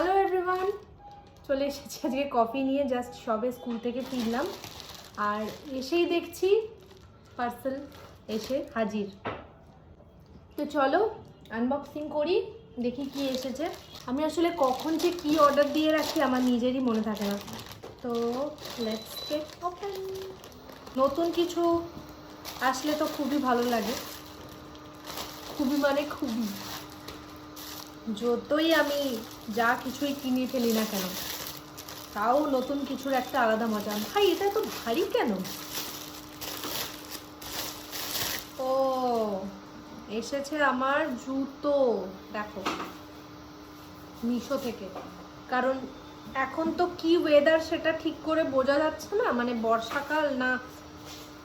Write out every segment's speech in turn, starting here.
Hello everyone, চলে এসেছি আজকে কফি নিয়ে। জাস্ট সবে স্কুল থেকে ফিরলাম আর এসেই দেখছি পার্সেল এসে হাজির। তো চলো আনবক্সিং করি, দেখি কি এসেছে। আমি আসলে কখন যে কি অর্ডার দিয়ে রাখি আমার নিজেরই মনে থাকে না। তো লেটস গেট ওপেন। নতুন কিছু আসলে তো খুবই ভালো লাগে, খুবই মানে খুবই। যতই আমি যা কিছুই কিনে ফেলি না কেন, তাও নতুন কিছুর একটা আলাদা মজা। ভাই এটা তো ভারী কেন? ও এসেছে আমার জুতো, দেখো মিশো থেকে। কারণ এখন তো কি ওয়েদার সেটা ঠিক করে বোঝা যাচ্ছে না, মানে বর্ষাকাল না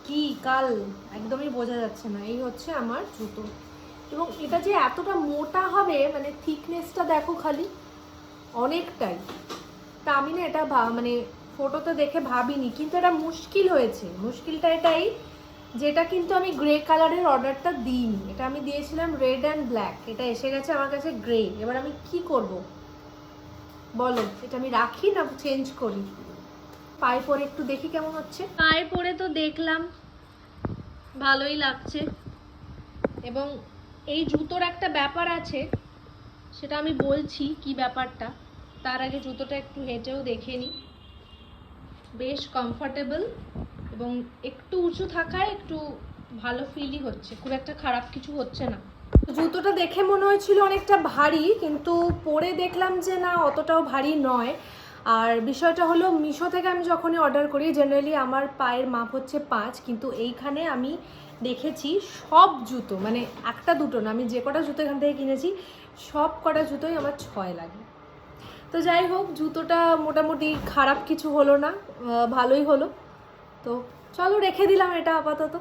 কি কাল একদমই বোঝা যাচ্ছে না। এই হচ্ছে আমার জুতো, এবং এটা যে এতটা মোটা হবে মানে থিকনেসটা দেখো খালি, অনেকটাই। তা আমি না এটা মানে ফটোতে দেখে ভাবিনি, কিন্তু এটা মুশকিল হয়েছে। মুশকিলটা এটাই, যেটা কিন্তু আমি গ্রে কালারের অর্ডারটা দিইনি, এটা আমি দিয়েছিলাম রেড অ্যান্ড ব্ল্যাক। এটা এসে গেছে আমার কাছে গ্রে। এবার আমি কি করব বলো, এটা আমি রাখি না চেঞ্জ করি? পায়ে পরে একটু দেখি কেমন হচ্ছে। পায়ে পরে তো দেখলাম ভালোই লাগছে, এবং এই জুতোর একটা ব্যাপার আছে, সেটা আমি বলছি কি ব্যাপারটা। তার আগে জুতোটা একটু হেঁটেও দেখে নিই। বেশ কমফর্টেবল, এবং একটু উঁচু থাকায় একটু ভালো ফিলই হচ্ছে, খুব একটা খারাপ কিছু হচ্ছে না। জুতোটা দেখে মনে হয়েছিল অনেকটা ভারী, কিন্তু পরে দেখলাম যে না, অতটাও ভারী নয়। আর বিষয়টা হলো, মিশো থেকে আমি যখনই অর্ডার করি জেনারেলি আমার পায়ের মাপ হচ্ছে 5, কিন্তু এইখানে আমি দেখেছি সব জুতো, মানে একটা দুটো না, আমি যে কটা জুতো এখান থেকে কিনেছি সব কটা জুতোই আমার 6 লাগে। তো যাই হোক, জুতোটা মোটামুটি খারাপ কিছু হলো না, ভালোই হলো। তো চলো রেখে দিলাম এটা আপাতত।